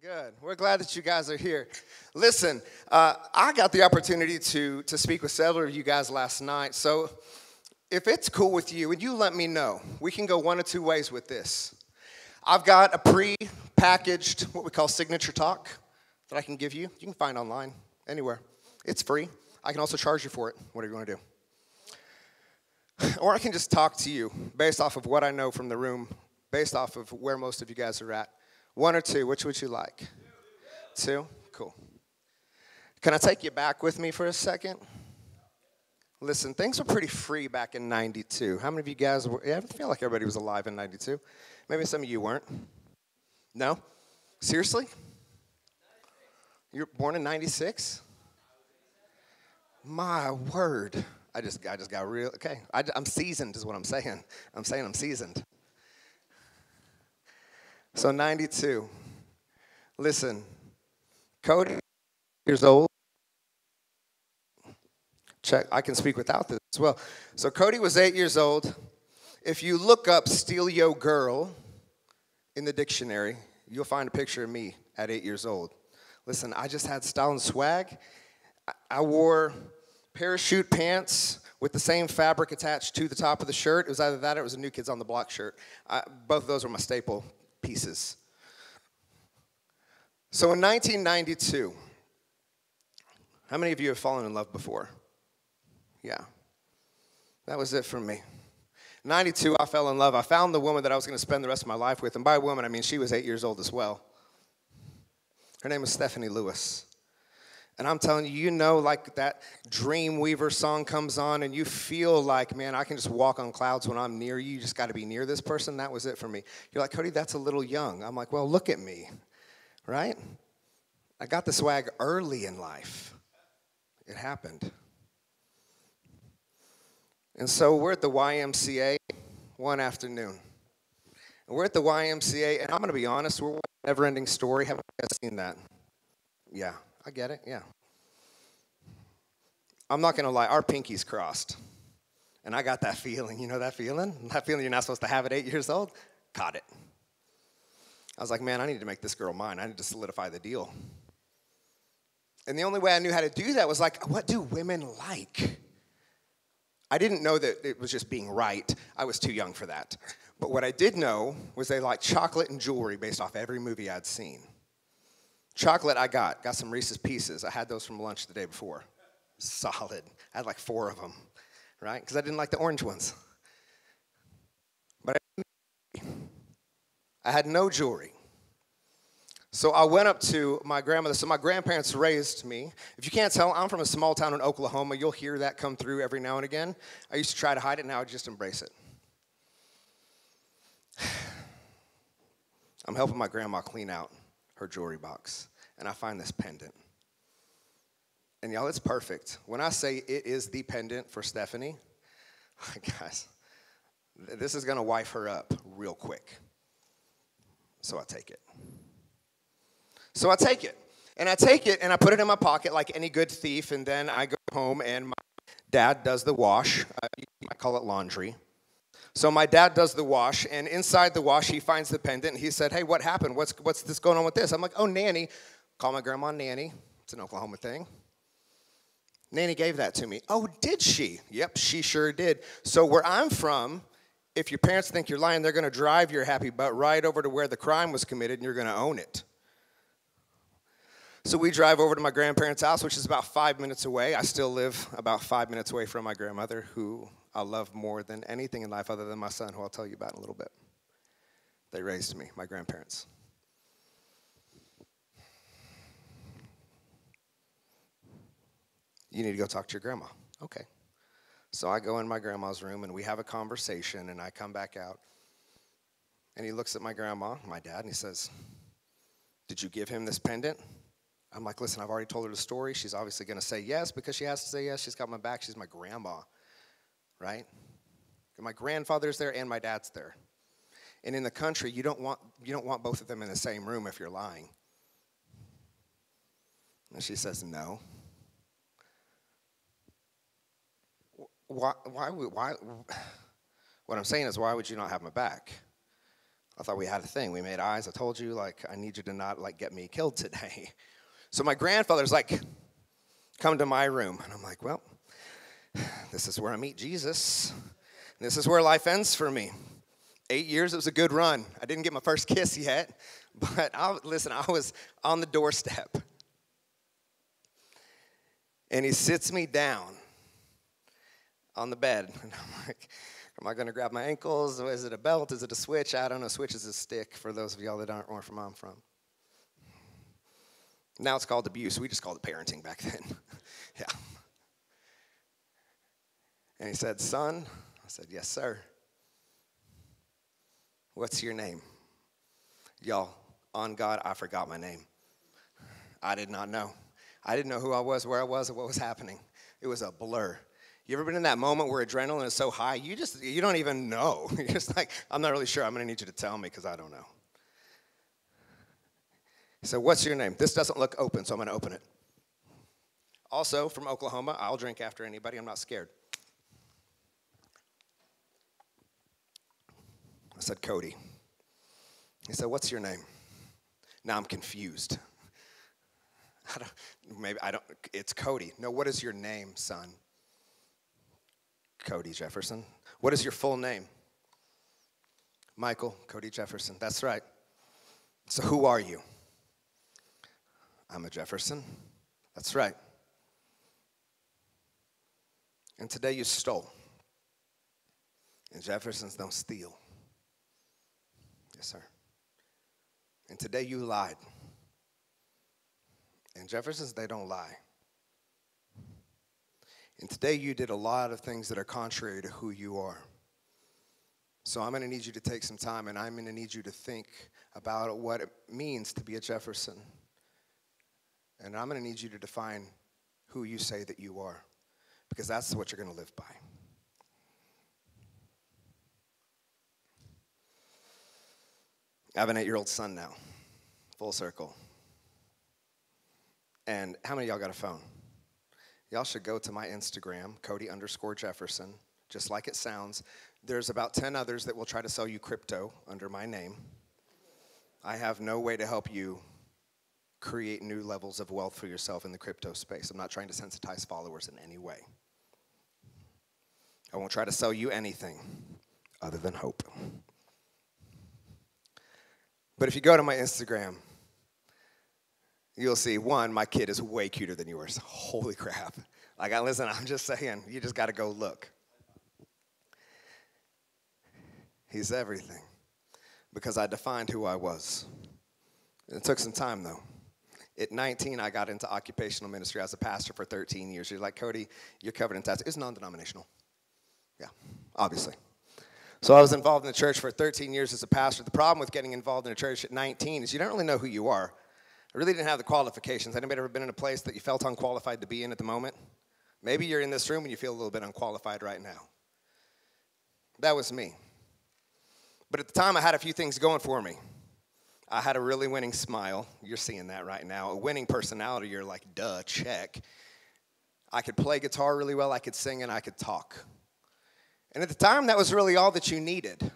Good. We're glad that you guys are here. Listen, I got the opportunity to speak with several of you guys last night. So if it's cool with you, and you let me know, we can go one of two ways with this. I've got a pre-packaged, what we call signature talk that I can give you. You can find online, anywhere. It's free. I can also charge you for it, whatever you want to do. Or I can just talk to you based off of what I know from the room, based off of where most of you guys are at. One or two, which would you like? Two? Cool. Can I take you back with me for a second? Listen, things were pretty free back in 92. How many of you guys were, I feel like everybody was alive in 92. Maybe some of you weren't. No? Seriously? You were born in 96? My word. I just got real, okay. I'm seasoned is what I'm saying. I'm saying I'm seasoned. So 92. Listen, Cody, years old. Check, I can speak without this as well. So Cody was 8 years old. If you look up "Steal Yo Girl" in the dictionary, you'll find a picture of me at 8 years old. Listen, I just had style and swag. I wore parachute pants with the same fabric attached to the top of the shirt. It was either that or it was a New Kids on the Block shirt. Both of those were my staple pieces. So in 1992, how many of you have fallen in love before? Yeah, that was it for me. 92, I fell in love. I found the woman that I was going to spend the rest of my life with. And by woman, I mean she was 8 years old as well. Her name was Stephanie Lewis. And I'm telling you, you know, like that Dreamweaver song comes on and you feel like, man, I can just walk on clouds when I'm near you. You just got to be near this person. That was it for me. You're like, Cody, that's a little young. I'm like, well, look at me, right? I got the swag early in life. It happened. And so we're at the YMCA one afternoon. And we're at the YMCA, and I'm going to be honest, we're a never-ending story. Haven't you guys seen that? Yeah. I get it, yeah. I'm not going to lie, our pinkies crossed. And I got that feeling. You know that feeling? That feeling you're not supposed to have at 8 years old? Caught it. I was like, man, I need to make this girl mine. I need to solidify the deal. And the only way I knew how to do that was like, what do women like? I didn't know that it was just being right. I was too young for that. But what I did know was they liked chocolate and jewelry based off every movie I'd seen. Chocolate I got some Reese's Pieces. I had those from lunch the day before. Solid. I had like 4 of them, right? Because I didn't like the orange ones. But I had no jewelry. So I went up to my grandmother. So my grandparents raised me. If you can't tell, I'm from a small town in Oklahoma. You'll hear that come through every now and again. I used to try to hide it. Now I just embrace it. I'm helping my grandma clean out her jewelry box, and I find this pendant. And y'all, it's perfect. When I say it is the pendant for Stephanie, guys, this is going to wife her up real quick. So I take it. And I take it, and I put it in my pocket like any good thief, and then I go home, and my dad does the wash. I call it laundry. So my dad does the wash, and inside the wash, he finds the pendant, and he said, hey, what happened? What's this going on with this? I'm like, oh, Nanny. Call my grandma Nanny. It's an Oklahoma thing. Nanny gave that to me. Oh, did she? Yep, she sure did. So where I'm from, if your parents think you're lying, they're going to drive your happy butt right over to where the crime was committed, and you're going to own it. So we drive over to my grandparents' house, which is about 5 minutes away. I still live about 5 minutes away from my grandmother, who I love more than anything in life other than my son, who I'll tell you about in a little bit. They raised me, my grandparents. You need to go talk to your grandma. Okay. So I go in my grandma's room, and we have a conversation, and I come back out. And he looks at my grandma, my dad, and he says, did you give him this pendant? I'm like, listen, I've already told her the story. She's obviously going to say yes because she has to say yes. She's got my back. She's my grandma, right? And my grandfather's there and my dad's there. And in the country, you don't want both of them in the same room if you're lying. And she says, no. Why? What I'm saying is, why would you not have my back? I thought we had a thing. We made eyes. I told you, like, I need you to not, like, get me killed today. So my grandfather's like, come to my room. And I'm like, well, this is where I meet Jesus. This is where life ends for me. 8 years, it was a good run. I didn't get my first kiss yet, but I was on the doorstep. And he sits me down on the bed. And I'm like, am I going to grab my ankles? Is it a belt? Is it a switch? I don't know. Switch is a stick for those of y'all that aren't where I'm from. Now it's called abuse. We just called it parenting back then. Yeah. And he said, son, I said, yes, sir. What's your name? Y'all, on God, I forgot my name. I did not know. I didn't know who I was, where I was, or what was happening. It was a blur. You ever been in that moment where adrenaline is so high, you don't even know. You're just like, I'm not really sure. I'm going to need you to tell me because I don't know. So what's your name? This doesn't look open, so I'm going to open it. Also, from Oklahoma, I'll drink after anybody. I'm not scared. I said, Cody. He said, what's your name? Now I'm confused. It's Cody. No, what is your name, son? Cody Jefferson. What is your full name? Michael Cody Jefferson. That's right. So who are you? I'm a Jefferson. That's right. And today you stole. And Jeffersons don't steal. Yes, sir. And today you lied. And Jeffersons, they don't lie. And today you did a lot of things that are contrary to who you are. So I'm going to need you to take some time, and I'm going to need you to think about what it means to be a Jefferson. And I'm going to need you to define who you say that you are, because that's what you're going to live by. I have an 8-year-old son now, full circle. And how many of y'all got a phone? Y'all should go to my Instagram, Cody_Jefferson, just like it sounds. There's about 10 others that will try to sell you crypto under my name. I have no way to help you create new levels of wealth for yourself in the crypto space. I'm not trying to sensitize followers in any way. I won't try to sell you anything other than hope. But if you go to my Instagram, you'll see, one, my kid is way cuter than yours. Holy crap. Listen, I'm just saying, you just got to go look. He's everything because I defined who I was. It took some time, though. At 19, I got into occupational ministry. I was a pastor for 13 years. You're like, Cody, you're covered in tattoos. It's non-denominational. Yeah, obviously. So I was involved in the church for 13 years as a pastor. The problem with getting involved in a church at 19 is you don't really know who you are. I really didn't have the qualifications. Anybody ever been in a place that you felt unqualified to be in at the moment? Maybe you're in this room and you feel a little bit unqualified right now. That was me. But at the time, I had a few things going for me. I had a really winning smile. You're seeing that right now. A winning personality, you're like, duh, check. I could play guitar really well. I could sing and I could talk. And at the time, that was really all that you needed.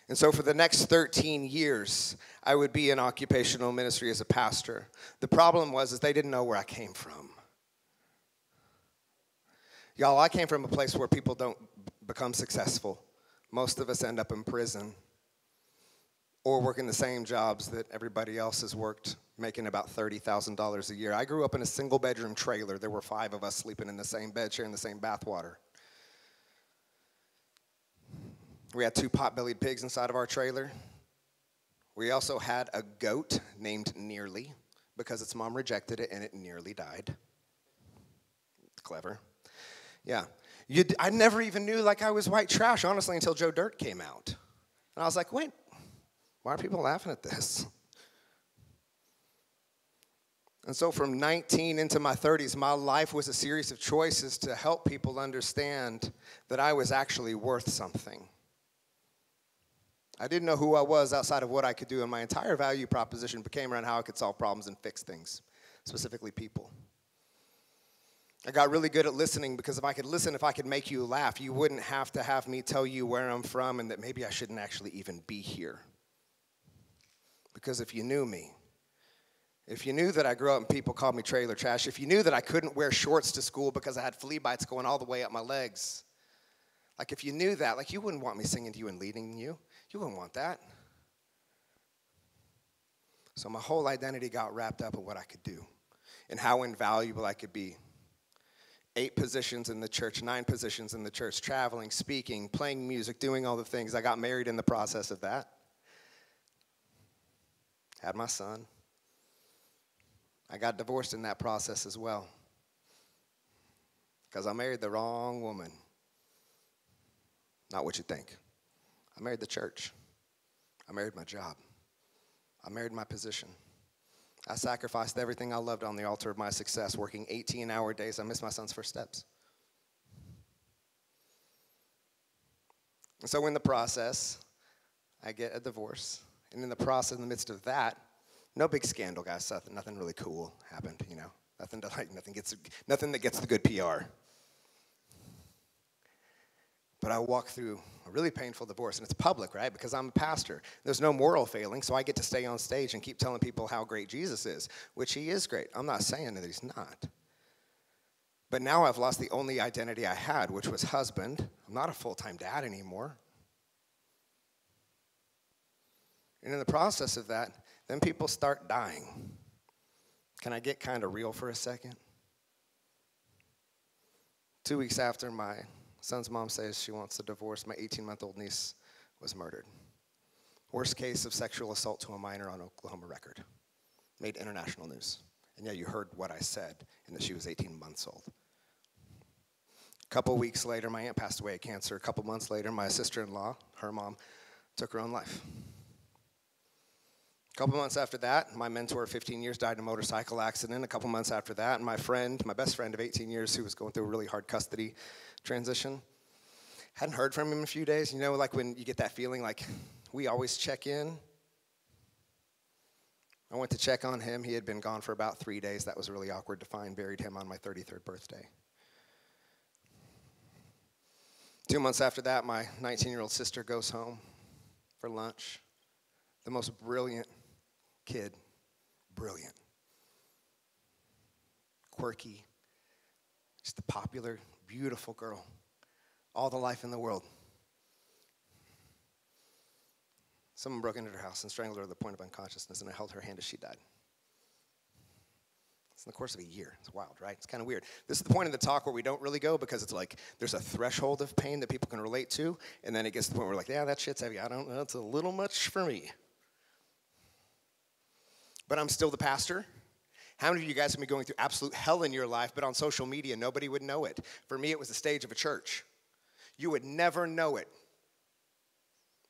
And so for the next 13 years, I would be in occupational ministry as a pastor. The problem was they didn't know where I came from. Y'all, I came from a place where people don't become successful. Most of us end up in prison or working the same jobs that everybody else has worked, making about $30,000 a year. I grew up in a single-bedroom trailer. There were 5 of us sleeping in the same bed, sharing the same bathwater. We had 2 pot-bellied pigs inside of our trailer. We also had a goat named Nearly because its mom rejected it and it nearly died. Clever. Yeah. I never even knew I was white trash, honestly, until Joe Dirt came out. And I was like, wait, why are people laughing at this? And so from 19 into my 30s, my life was a series of choices to help people understand that I was actually worth something. I didn't know who I was outside of what I could do, and my entire value proposition became around how I could solve problems and fix things, specifically people. I got really good at listening because if I could listen, if I could make you laugh, you wouldn't have to have me tell you where I'm from and that maybe I shouldn't actually even be here. Because if you knew me, if you knew that I grew up and people called me trailer trash, if you knew that I couldn't wear shorts to school because I had flea bites going all the way up my legs, like if you knew that, like you wouldn't want me singing to you and leading you. You wouldn't want that. So my whole identity got wrapped up in what I could do and how invaluable I could be. 8 positions in the church, 9 positions in the church, traveling, speaking, playing music, doing all the things. I got married in the process of that. Had my son. I got divorced in that process as well because I married the wrong woman. Not what you think. I married the church. I married my job. I married my position. I sacrificed everything I loved on the altar of my success, working 18-hour days. I missed my son's first steps. And so in the process, I get a divorce. And in the process, in the midst of that, no big scandal, guys. Nothing really cool happened, you know. Nothing that gets the good PR. But I walk through a really painful divorce, and it's public, right? Because I'm a pastor. There's no moral failing, so I get to stay on stage and keep telling people how great Jesus is, which he is great. I'm not saying that he's not. But now I've lost the only identity I had, which was husband. I'm not a full-time dad anymore. And in the process of that, then people start dying. Can I get kind of real for a second? 2 weeks after my son's mom says she wants a divorce, my 18-month-old niece was murdered. Worst case of sexual assault to a minor on Oklahoma record. Made international news. And yeah, you heard what I said, and that she was 18 months old. A couple weeks later, my aunt passed away of cancer. A couple months later, my sister-in-law, her mom, took her own life. A couple months after that, my mentor of 15 years died in a motorcycle accident. A couple months after that, my best friend of 18 years, who was going through a really hard custody transition, hadn't heard from him in a few days. You know, like when you get that feeling like we always check in. I went to check on him. He had been gone for about 3 days. That was really awkward to find. Buried him on my 33rd birthday. 2 months after that, my 19-year-old sister goes home for lunch. The most brilliant kid, brilliant, quirky, just a popular, beautiful girl, all the life in the world. Someone broke into her house and strangled her to the point of unconsciousness, and I held her hand as she died. It's in the course of a year. It's wild, right? It's kind of weird. This is the point of the talk where we don't really go because it's like there's a threshold of pain that people can relate to, and then it gets to the point where we're like, yeah, that shit's heavy. I don't know. It's a little much for me. But I'm still the pastor. How many of you guys have been going through absolute hell in your life, but on social media, nobody would know it? For me, it was the stage of a church. You would never know it.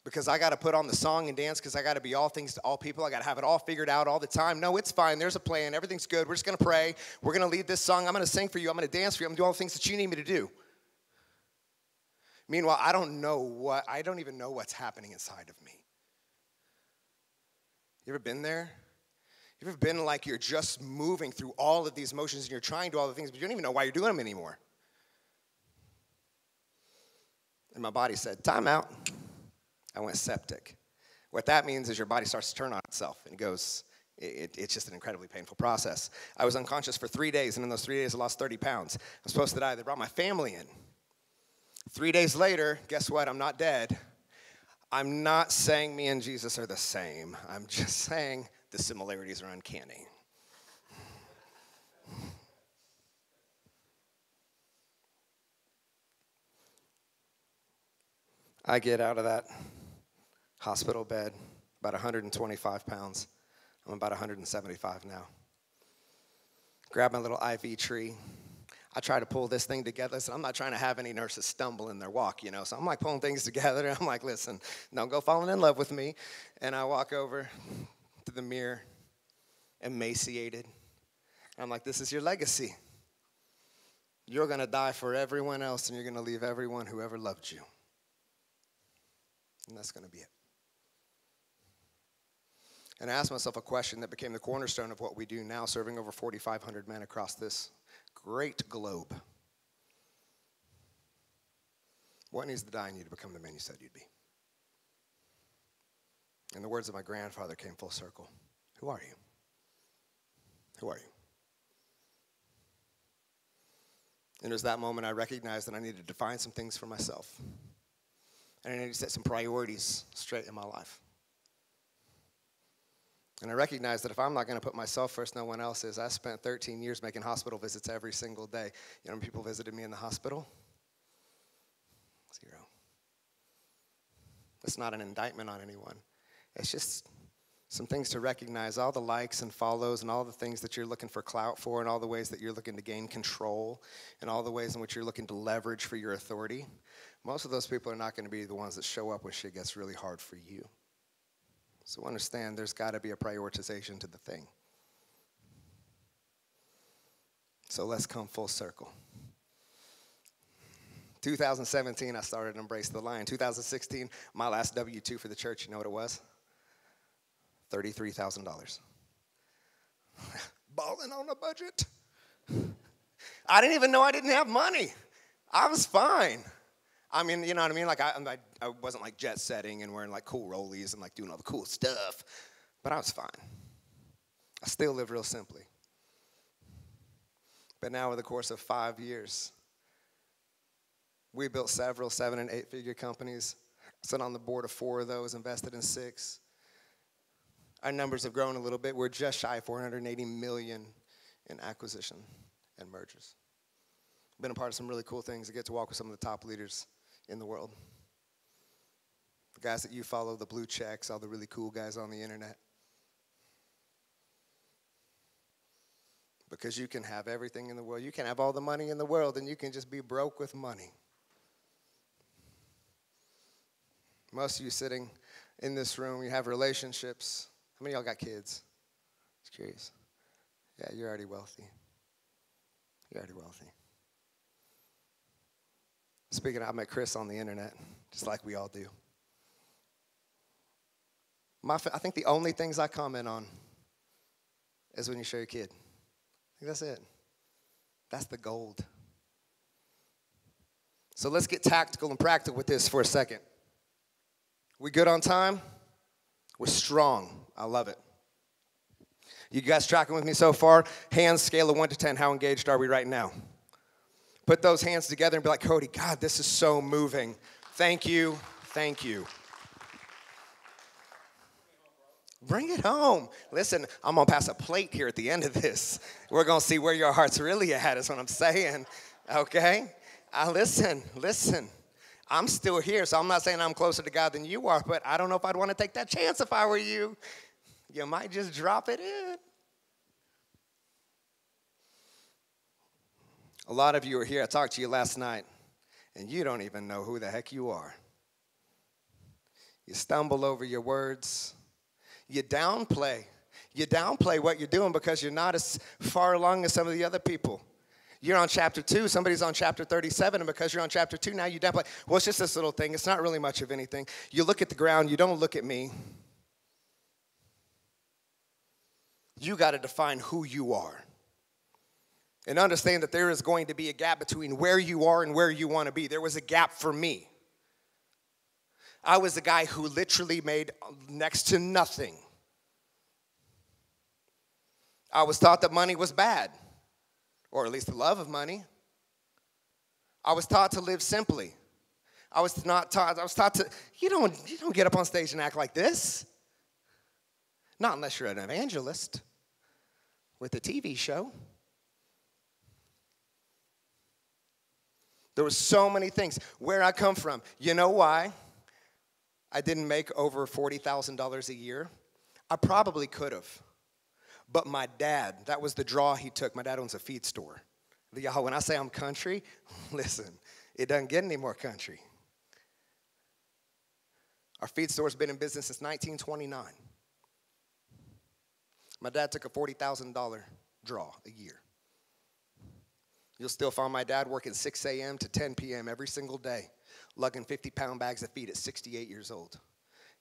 Because I got to put on the song and dance because I got to be all things to all people. I got to have it all figured out all the time. No, it's fine. There's a plan. Everything's good. We're just going to pray. We're going to lead this song. I'm going to sing for you. I'm going to dance for you. I'm going to do all the things that you need me to do. Meanwhile, I don't even know what's happening inside of me. You ever been there? You ever been like you're just moving through all of these motions and you're trying to do all the things, but you don't even know why you're doing them anymore? And my body said, time out. I went septic. What that means is your body starts to turn on itself and it goes, it's just an incredibly painful process. I was unconscious for 3 days, and in those 3 days I lost 30 pounds. I was supposed to die. They brought my family in. 3 days later, guess what? I'm not dead. I'm not saying me and Jesus are the same. I'm just saying the similarities are uncanny. I get out of that hospital bed, about 125 pounds. I'm about 175 now. Grab my little IV tree. I try to pull this thing together. So I'm not trying to have any nurses stumble in their walk, you know. So I'm like pulling things together. I'm like, listen, don't go falling in love with me. And I walk over to the mirror, emaciated. I'm like, this is your legacy. You're going to die for everyone else, and you're going to leave everyone who ever loved you. And that's going to be it. And I asked myself a question that became the cornerstone of what we do now, serving over 4,500 men across this great globe. What needs to die in you to become the man you said you'd be? And the words of my grandfather came full circle. Who are you? Who are you? And it was that moment I recognized that I needed to define some things for myself. And I needed to set some priorities straight in my life. And I recognized that if I'm not going to put myself first, no one else is. I spent 13 years making hospital visits every single day. You know how many people visited me in the hospital? 0. It's not an indictment on anyone. It's just some things to recognize, all the likes and follows and all the things that you're looking for clout for and all the ways that you're looking to gain control and all the ways in which you're looking to leverage for your authority. Most of those people are not going to be the ones that show up when shit gets really hard for you. So understand there's got to be a prioritization to the thing. So let's come full circle. 2017, I started Embrace the Lion. 2016, my last W-2 for the church, you know what it was? $33,000. Balling on a budget. I didn't even know I didn't have money. I was fine. I mean, you know what I mean? Like, I wasn't like jet setting and wearing like cool rollies and like doing all the cool stuff, but I was fine. I still live real simply. But now, over the course of 5 years, we built several 7- and 8-figure companies. Sit on the board of 4 of those, invested in 6. Our numbers have grown a little bit. We're just shy of $480 million in acquisition and mergers. Been a part of some really cool things. I get to walk with some of the top leaders in the world. The guys that you follow, the blue checks, all the really cool guys on the internet. Because you can have everything in the world. You can have all the money in the world, and you can just be broke with money. Most of you sitting in this room, you have relationships. How many of y'all got kids? Just curious. Yeah, you're already wealthy. You're already wealthy. Speaking of, I met Chris on the internet, just like we all do. I think the only things I comment on is when you show your kid. I think that's it. That's the gold. So let's get tactical and practical with this for a second. We good on time? We're strong. I love it. You guys tracking with me so far? Hands, scale of 1 to 10. How engaged are we right now? Put those hands together and be like, Cody, God, this is so moving. Thank you. Thank you. Bring it home. Listen, I'm going to pass a plate here at the end of this. We're going to see where your heart's really at is what I'm saying. Okay? Listen. I'm still here, so I'm not saying I'm closer to God than you are, but I don't know if I'd want to take that chance if I were you. You might just drop it in. A lot of you are here. I talked to you last night, and you don't even know who the heck you are. You stumble over your words. You downplay what you're doing because you're not as far along as some of the other people. You're on chapter 2, somebody's on chapter 37, and because you're on chapter 2, now you downplay. Well, it's just this little thing. It's not really much of anything. You look at the ground. You don't look at me. You got to define who you are. And understand that there is going to be a gap between where you are and where you want to be. There was a gap for me. I was a guy who literally made next to nothing. I was taught that money was bad, or at least the love of money. I was taught to live simply. I was taught to, you don't get up on stage and act like this. Not unless you're an evangelist with a TV show. There were so many things. Where I come from, you know why I didn't make over $40,000 a year? I probably could have. But my dad, that was the draw he took. My dad owns a feed store. Y'all, when I say I'm country, listen, it doesn't get any more country. Our feed store's been in business since 1929. My dad took a $40,000 draw a year. You'll still find my dad working 6 a.m. to 10 p.m. every single day, lugging 50-pound bags of feed at 68 years old.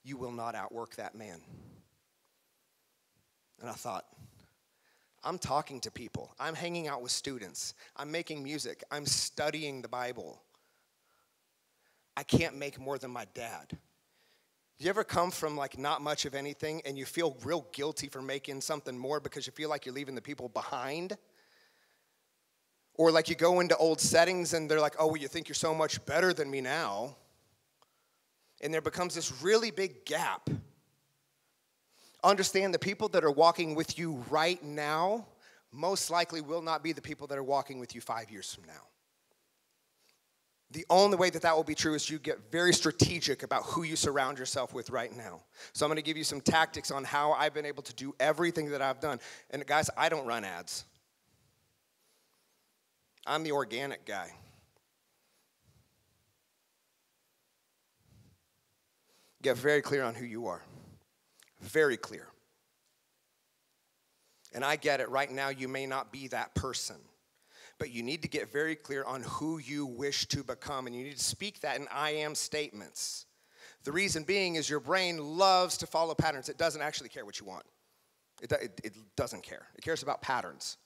You will not outwork that man. And I thought, I'm talking to people. I'm hanging out with students. I'm making music. I'm studying the Bible. I can't make more than my dad. You ever come from like not much of anything and you feel real guilty for making something more because you feel like you're leaving the people behind? Or like you go into old settings and they're like, oh, well, you think you're so much better than me now. And there becomes this really big gap. Understand the people that are walking with you right now most likely will not be the people that are walking with you 5 years from now. The only way that that will be true is you get very strategic about who you surround yourself with right now. So I'm going to give you some tactics on how I've been able to do everything that I've done. And guys, I don't run ads. I'm the organic guy. Get very clear on who you are. Very clear. And I get it, right now you may not be that person. But you need to get very clear on who you wish to become. And you need to speak that in I am statements. The reason being is your brain loves to follow patterns. It doesn't actually care what you want. It doesn't care. It cares about patterns.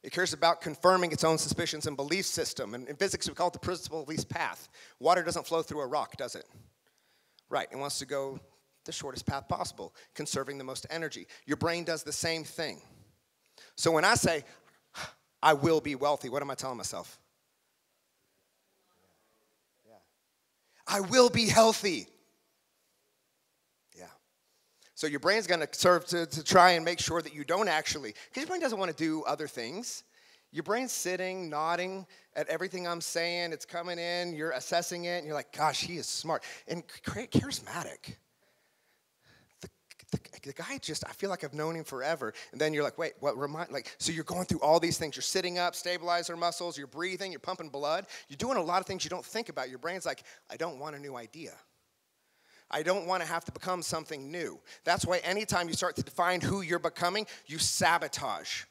It cares about confirming its own suspicions and belief system. And in physics, we call it the principle of least path. Water doesn't flow through a rock, does it? Right, it wants to go the shortest path possible, conserving the most energy. Your brain does the same thing. So when I say, I will be wealthy, what am I telling myself? Yeah. I will be healthy. Yeah. So your brain's going to serve to try and make sure that you don't actually, because your brain doesn't want to do other things. Your brain's sitting, nodding at everything I'm saying. It's coming in, you're assessing it, and you're like, gosh, he is smart. And charismatic. The guy I feel like I've known him forever. And then you're like, wait, so you're going through all these things. You're sitting up, stabilizer muscles, you're breathing, you're pumping blood. You're doing a lot of things you don't think about. Your brain's like, I don't want a new idea. I don't want to have to become something new. That's why anytime you start to define who you're becoming, you sabotage.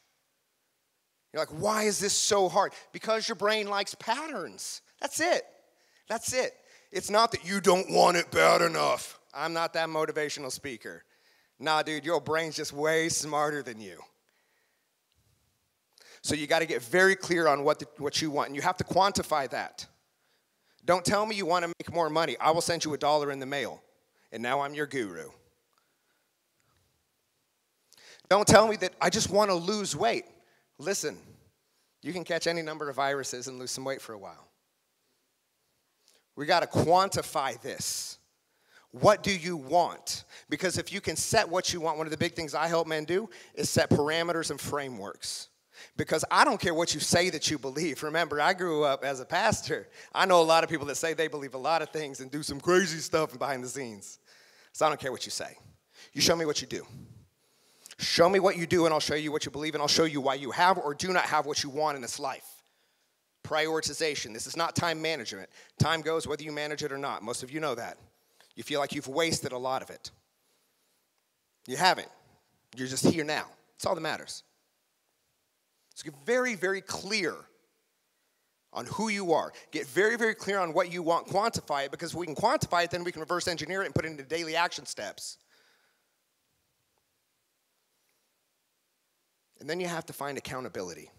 You're like, why is this so hard? Because your brain likes patterns. That's it. That's it. It's not that you don't want it bad enough. I'm not that motivational speaker. Nah, dude, your brain's just way smarter than you. So you got to get very clear on what you want, and you have to quantify that. Don't tell me you want to make more money. I will send you $1 in the mail, and now I'm your guru. Don't tell me that I just want to lose weight. Listen, you can catch any number of viruses and lose some weight for a while. We got to quantify this. What do you want? Because if you can set what you want, one of the big things I help men do is set parameters and frameworks. Because I don't care what you say that you believe. Remember, I grew up as a pastor. I know a lot of people that say they believe a lot of things and do some crazy stuff behind the scenes. So I don't care what you say. You show me what you do. Show me what you do, and I'll show you what you believe, and I'll show you why you have or do not have what you want in this life. Prioritization. This is not time management. Time goes whether you manage it or not. Most of you know that. You feel like you've wasted a lot of it. You haven't. You're just here now. That's all that matters. So get very, very clear on who you are. Get very, very clear on what you want. Quantify it, because if we can quantify it, then we can reverse engineer it and put it into daily action steps. And then you have to find accountability.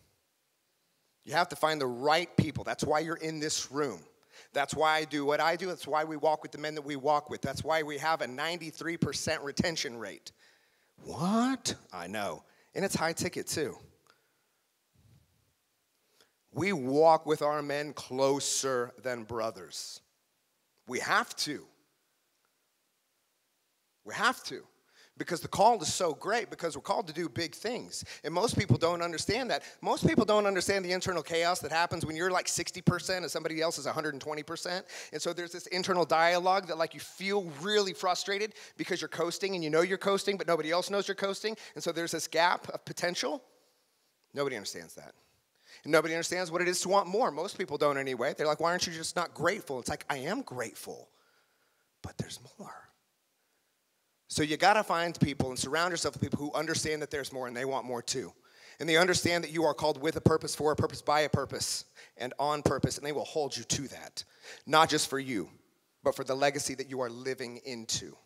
You have to find the right people. That's why you're in this room. That's why I do what I do. That's why we walk with the men that we walk with. That's why we have a 93% retention rate. What? I know. And it's high ticket too. We walk with our men closer than brothers. We have to. We have to. Because the call is so great, because we're called to do big things. And most people don't understand that. Most people don't understand the internal chaos that happens when you're like 60% and somebody else is 120%. And so there's this internal dialogue that like you feel really frustrated because you're coasting and you know you're coasting, but nobody else knows you're coasting. And so there's this gap of potential. Nobody understands that. And nobody understands what it is to want more. Most people don't anyway. They're like, why aren't you just not grateful? It's like, I am grateful, but there's more. So you got to find people and surround yourself with people who understand that there's more and they want more too. And they understand that you are called with a purpose, for a purpose, by a purpose, and on purpose, and they will hold you to that. Not just for you, but for the legacy that you are living into.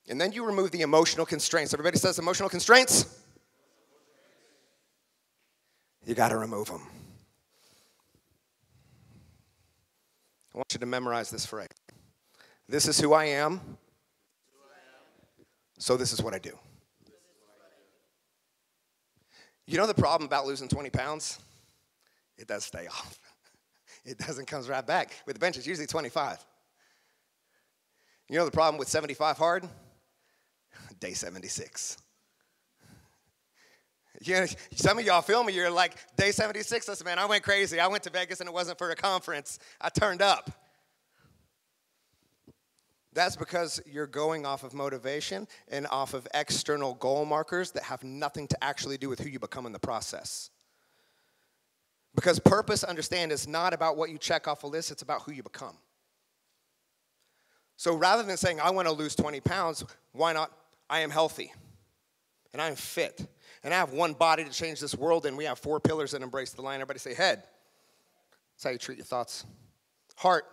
And then you remove the emotional constraints. Everybody says emotional constraints? you got to remove them. I want you to memorize this phrase. This is who I am, so this is what I do. You know the problem about losing 20 pounds? It does stay off. It doesn't come right back. With the bench, it's usually 25. You know the problem with 75 hard? Day 76. You know, some of y'all feel me. You're like, day 76, listen, man, I went crazy. I went to Vegas and it wasn't for a conference. I turned up. That's because you're going off of motivation and off of external goal markers that have nothing to actually do with who you become in the process. Because purpose, understand, is not about what you check off a list. It's about who you become. So rather than saying, I want to lose 20 pounds, why not? I am healthy, and I am fit, and I have one body to change this world, and we have 4 pillars that embrace the line. Everybody say head. That's how you treat your thoughts. Heart.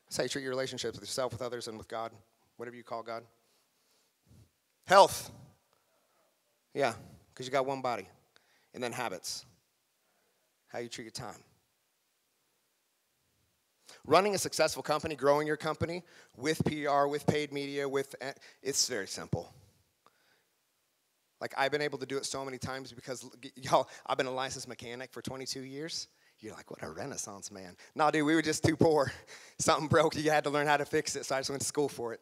That's how you treat your relationships with yourself, with others, and with God, whatever you call God. Health. Yeah, because you got one body. And then habits. How you treat your time. Running a successful company, growing your company with PR, with paid media, it's very simple. Like, I've been able to do it so many times because, y'all, I've been a licensed mechanic for 22 years. You're like, what a renaissance man. No, dude, we were just too poor. Something broke, you had to learn how to fix it, so I just went to school for it.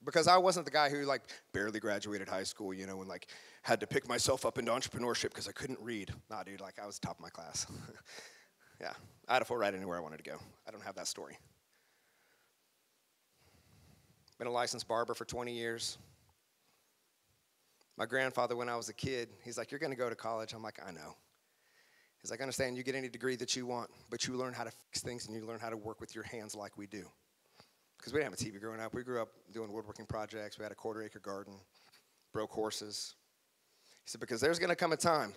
Because I wasn't the guy who, like, barely graduated high school, you know, and, like, had to pick myself up into entrepreneurship because I couldn't read. Nah, dude, like, I was top of my class. Yeah, I had a full ride anywhere I wanted to go. I don't have that story. Been a licensed barber for 20 years. My grandfather, when I was a kid, he's like, you're going to go to college. I'm like, I know. He's like, I understand you get any degree that you want, but you learn how to fix things and you learn how to work with your hands like we do. Because we didn't have a TV growing up. We grew up doing woodworking projects. We had a 1/4-acre garden, broke horses. He said, because there's going to come a time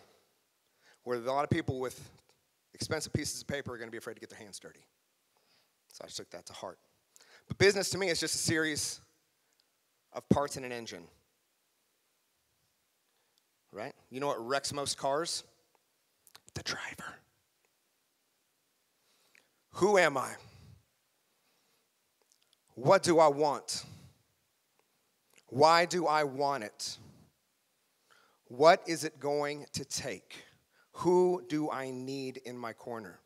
where a lot of people with expensive pieces of paper are going to be afraid to get their hands dirty. So I just took that to heart. But business to me is just a series of parts in an engine. Right? You know what wrecks most cars? The driver. Who am I? What do I want? Why do I want it? What is it going to take? Who do I need in my corner?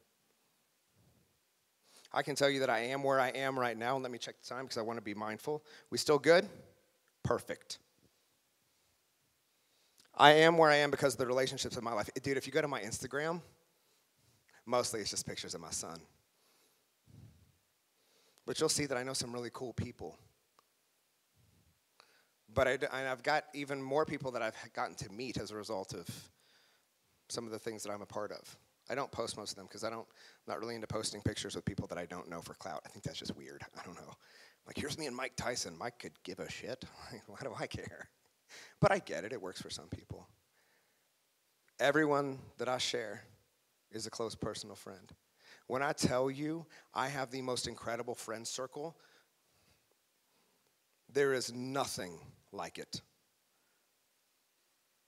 I can tell you that I am where I am right now. And let me check the time because I want to be mindful. We still good? Perfect. I am where I am because of the relationships in my life. Dude, if you go to my Instagram, mostly it's just pictures of my son. But you'll see that I know some really cool people. But I've got even more people that I've gotten to meet as a result of some of the things that I'm a part of. I don't post most of them because I'm not really into posting pictures with people that I don't know for clout. I think that's just weird. I don't know. Like, here's me and Mike Tyson. Mike could give a shit. Why do I care? But I get it. It works for some people. Everyone that I share is a close personal friend. When I tell you I have the most incredible friend circle, there is nothing like it.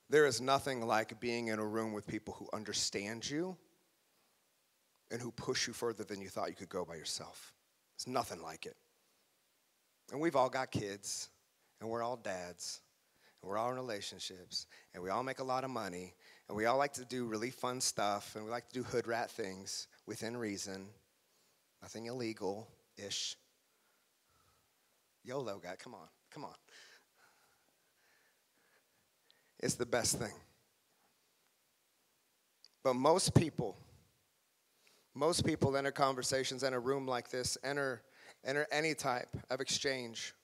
There is nothing like being in a room with people who understand you and who push you further than you thought you could go by yourself. There's nothing like it. And we've all got kids, and we're all dads, and we're all in relationships, and we all make a lot of money, and we all like to do really fun stuff, and we like to do hood rat things within reason. Nothing illegal-ish. YOLO guy, come on, come on. It's the best thing. But most people enter conversations in a room like this, enter any type of exchange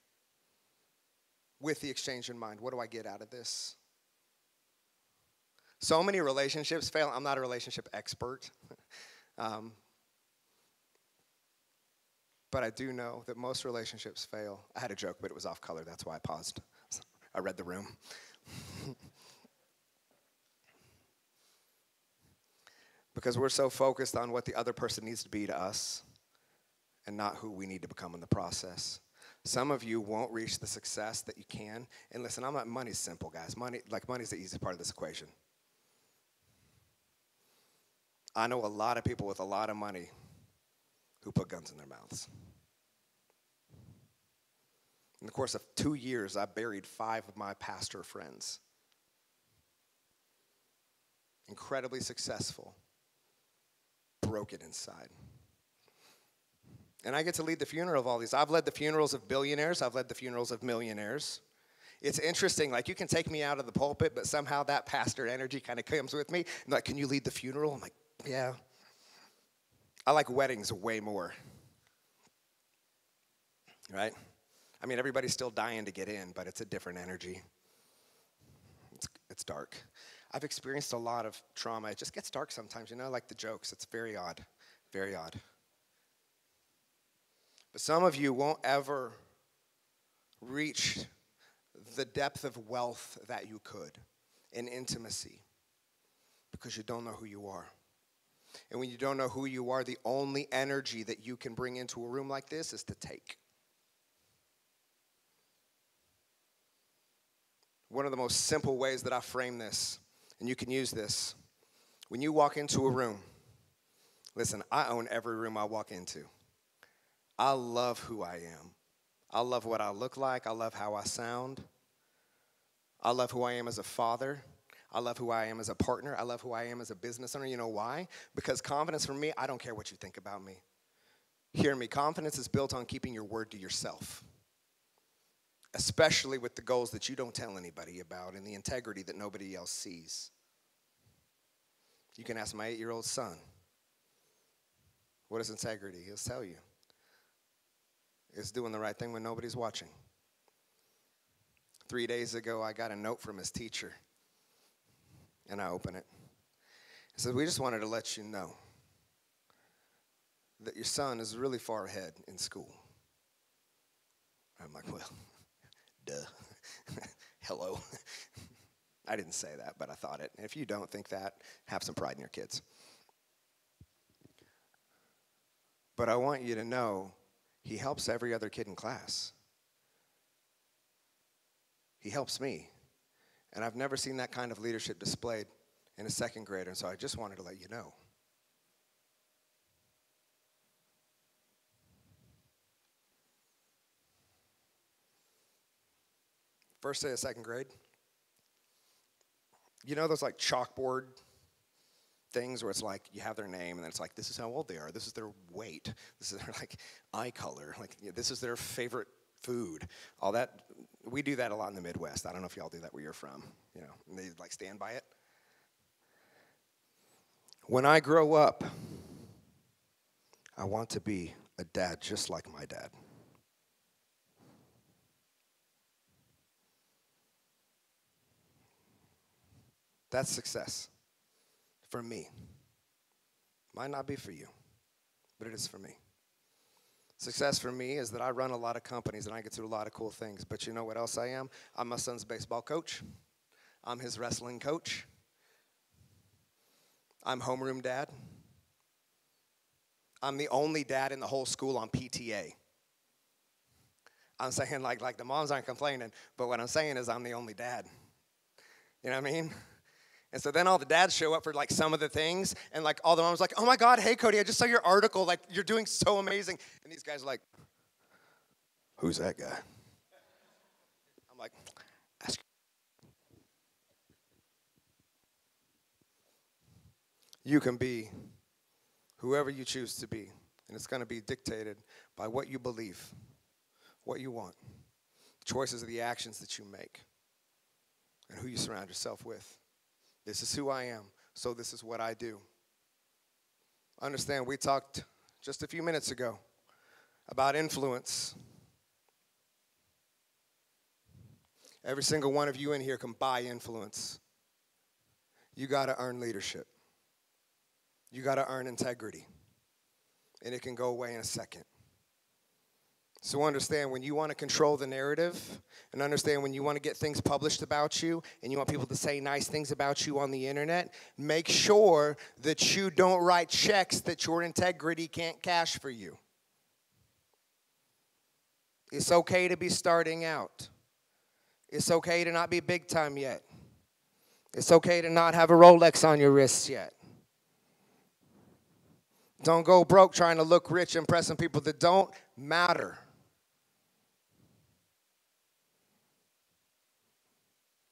with the exchange in mind. What do I get out of this? So many relationships fail. I'm not a relationship expert. But I do know that most relationships fail. I had a joke, but it was off color. That's why I paused. I read the room. Because we're so focused on what the other person needs to be to us and not who we need to become in the process. Some of you won't reach the success that you can. And listen, money's simple, guys. Money's the easy part of this equation. I know a lot of people with a lot of money who put guns in their mouths. In the course of 2 years, I buried 5 of my pastor friends. Incredibly successful, broken inside. And I get to lead the funeral of all these. I've led the funerals of billionaires. I've led the funerals of millionaires. It's interesting, like you can take me out of the pulpit, but somehow that pastor energy kind of comes with me. And like, can you lead the funeral? I'm like, yeah. I like weddings way more. Right? I mean, everybody's still dying to get in, but it's a different energy. It's dark. I've experienced a lot of trauma. It just gets dark sometimes, like the jokes. It's very odd, very odd. But some of you won't ever reach the depth of wealth that you could in intimacy because you don't know who you are. And when you don't know who you are, the only energy that you can bring into a room like this is to take. One of the most simple ways that I frame this, and you can use this, when you walk into a room, listen, I own every room I walk into. I love who I am. I love what I look like. I love how I sound. I love who I am as a father. I love who I am as a partner. I love who I am as a business owner. You know why? Because confidence for me, I don't care what you think about me. Hear me. Confidence is built on keeping your word to yourself, especially with the goals that you don't tell anybody about and the integrity that nobody else sees. You can ask my 8-year-old son, what is integrity? He'll tell you. It's doing the right thing when nobody's watching. 3 days ago, I got a note from his teacher, and I open it. It said, we just wanted to let you know that your son is really far ahead in school. I'm like, well, duh. Hello. I didn't say that, but I thought it. And if you don't think that, have some pride in your kids. But I want you to know he helps every other kid in class. He helps me. And I've never seen that kind of leadership displayed in a second grader, and so I just wanted to let you know. First day of second grade. You know those like chalkboard things where it's like you have their name and then it's like this is how old they are, this is their weight, this is their like eye color, like this is their favorite food, all that. We do that a lot in the Midwest. I don't know if y'all do that where you're from, and they like stand by it. When I grow up, I want to be a dad just like my dad. That's success for me. Might not be for you, but it is for me. Success for me is that I run a lot of companies and I get to do a lot of cool things. But you know what else I am? I'm my son's baseball coach. I'm his wrestling coach. I'm homeroom dad. I'm the only dad in the whole school on PTA. I'm saying like the moms aren't complaining, but what I'm saying is I'm the only dad. You know what I mean? And so then all the dads show up for like some of the things, and like all the moms like, oh my God, hey Cody, I just saw your article, like you're doing so amazing. And these guys are like, who's that guy? I'm like, ask. You can be whoever you choose to be, and it's going to be dictated by what you believe, what you want. The choices are the actions that you make, and who you surround yourself with. This is who I am, so this is what I do. Understand, we talked just a few minutes ago about influence. Every single one of you in here can buy influence. You got to earn leadership. You got to earn integrity. And it can go away in a second. So understand, when you want to control the narrative, and understand when you want to get things published about you, and you want people to say nice things about you on the internet, make sure that you don't write checks that your integrity can't cash for you. It's okay to be starting out. It's okay to not be big time yet. It's okay to not have a Rolex on your wrists yet. Don't go broke trying to look rich, impressing people that don't matter.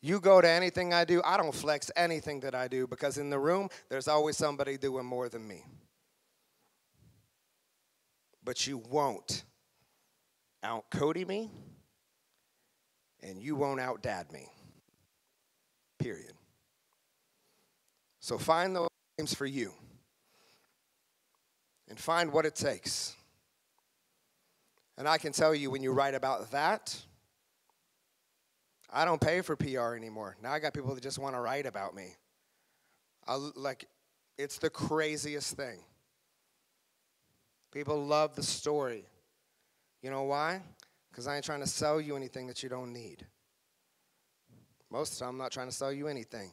You go to anything I do, I don't flex anything that I do because in the room, there's always somebody doing more than me. But you won't out Cody me, and you won't out dad me. Period. So find those names for you. And find what it takes. And I can tell you, when you write about that, I don't pay for PR anymore. Now I got people that just want to write about me. It's the craziest thing. People love the story. You know why? Because I ain't trying to sell you anything that you don't need. Most of the time, I'm not trying to sell you anything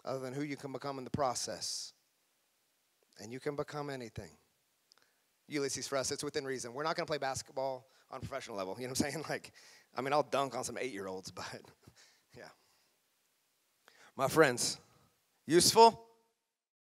other than who you can become in the process. And you can become anything. Ulysses, for us, it's within reason. We're not going to play basketball on a professional level. You know what I'm saying? I'll dunk on some 8-year-olds, but yeah. My friends, useful?